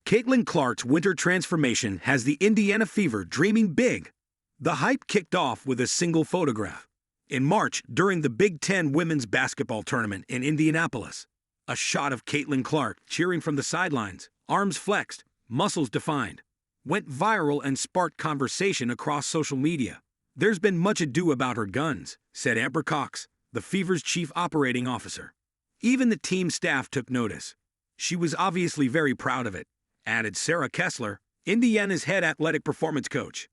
Caitlin Clark's winter transformation has the Indiana Fever dreaming big. The hype kicked off with a single photograph. In March, during the Big Ten women's basketball tournament in Indianapolis, a shot of Caitlin Clark cheering from the sidelines, arms flexed, muscles defined, went viral and sparked conversation across social media. "There's been much ado about her guns," said Amber Cox, the Fever's chief operating officer. Even the team staff took notice. "She was obviously very proud of it," added Sarah Kessler, Indiana's head athletic performance coach.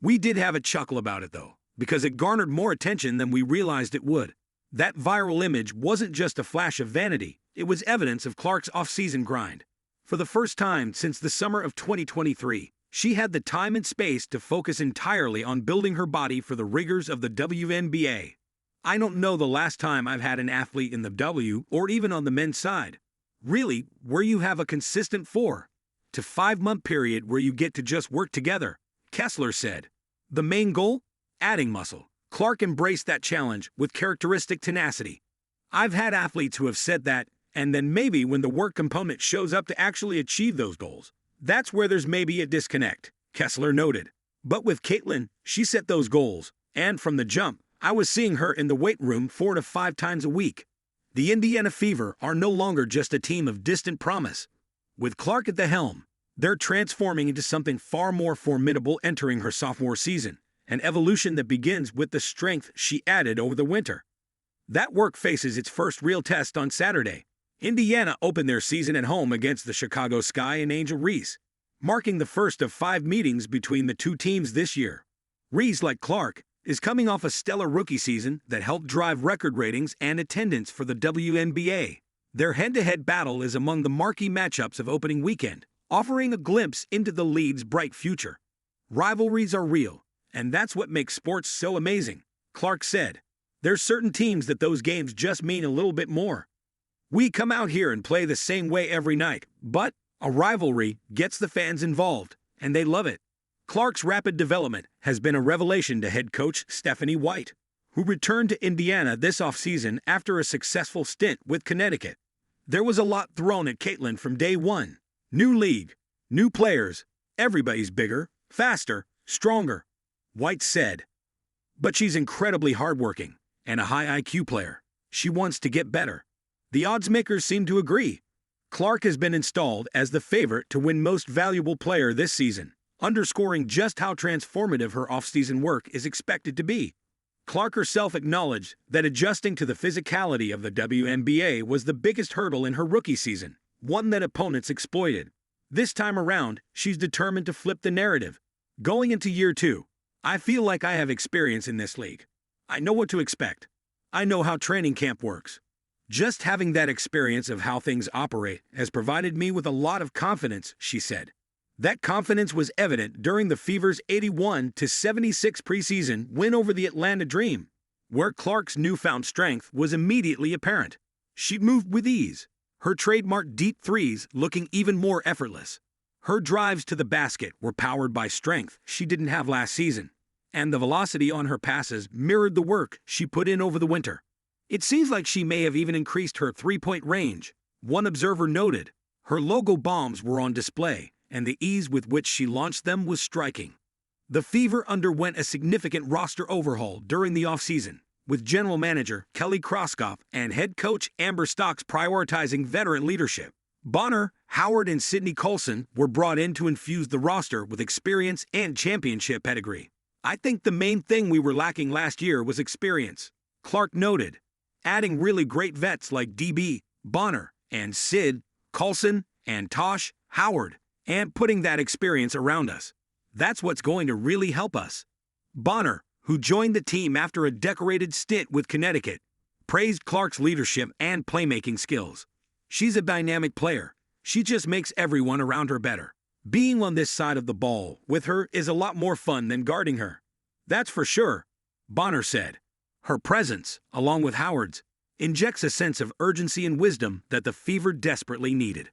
"We did have a chuckle about it, though, because it garnered more attention than we realized it would. That viral image wasn't just a flash of vanity, it was evidence of Clark's off-season grind. For the first time since the summer of 2023, she had the time and space to focus entirely on building her body for the rigors of the WNBA. I don't know the last time I've had an athlete in the W or even on the men's side. Really, where you have a consistent 4 to 5 month period where you get to just work together," Kessler said. The main goal? Adding muscle. Clark embraced that challenge with characteristic tenacity. "I've had athletes who have said that, and then maybe when the work component shows up to actually achieve those goals, that's where there's maybe a disconnect," Kessler noted. "But with Caitlin, she set those goals, and from the jump, I was seeing her in the weight room 4 to 5 times a week." The Indiana Fever are no longer just a team of distant promise. With Clark at the helm, they're transforming into something far more formidable entering her sophomore season, an evolution that begins with the strength she added over the winter. That work faces its first real test on Saturday. Indiana opened their season at home against the Chicago Sky and Angel Reese, marking the first of 5 meetings between the two teams this year. Reese, like Clark, is coming off a stellar rookie season that helped drive record ratings and attendance for the WNBA. Their head-to-head battle is among the marquee matchups of opening weekend, offering a glimpse into the league's bright future. "Rivalries are real, and that's what makes sports so amazing," Clark said. "There's certain teams that those games just mean a little bit more. We come out here and play the same way every night, but a rivalry gets the fans involved, and they love it." Clark's rapid development has been a revelation to head coach Stephanie White, who returned to Indiana this offseason after a successful stint with Connecticut. "There was a lot thrown at Caitlin from day one. New league, new players, everybody's bigger, faster, stronger," White said. "But she's incredibly hardworking and a high IQ player. She wants to get better." The odds makers seem to agree. Clark has been installed as the favorite to win Most Valuable Player this season, underscoring just how transformative her off-season work is expected to be. Clark herself acknowledged that adjusting to the physicality of the WNBA was the biggest hurdle in her rookie season, one that opponents exploited. This time around, she's determined to flip the narrative. "Going into year 2, I feel like I have experience in this league. I know what to expect. I know how training camp works. Just having that experience of how things operate has provided me with a lot of confidence," she said. That confidence was evident during the Fever's 81-76 preseason win over the Atlanta Dream, where Clark's newfound strength was immediately apparent. She moved with ease, her trademark deep threes looking even more effortless. Her drives to the basket were powered by strength she didn't have last season, and the velocity on her passes mirrored the work she put in over the winter. "It seems like she may have even increased her three-point range," one observer noted. Her logo bombs were on display, and the ease with which she launched them was striking. The Fever underwent a significant roster overhaul during the offseason, with general manager Kelly Kroskoff and head coach Amber Stocks prioritizing veteran leadership. Bonner, Howard, and Sydney Colson were brought in to infuse the roster with experience and championship pedigree. "I think the main thing we were lacking last year was experience," Clark noted. "Adding really great vets like DB, Bonner, and Sid, Colson, and Tosh, Howard, and putting that experience around us. That's what's going to really help us." Bonner, who joined the team after a decorated stint with Connecticut, praised Clark's leadership and playmaking skills. "She's a dynamic player. She just makes everyone around her better. Being on this side of the ball with her is a lot more fun than guarding her. That's for sure," Bonner said. Her presence, along with Howard's, injects a sense of urgency and wisdom that the Fever desperately needed.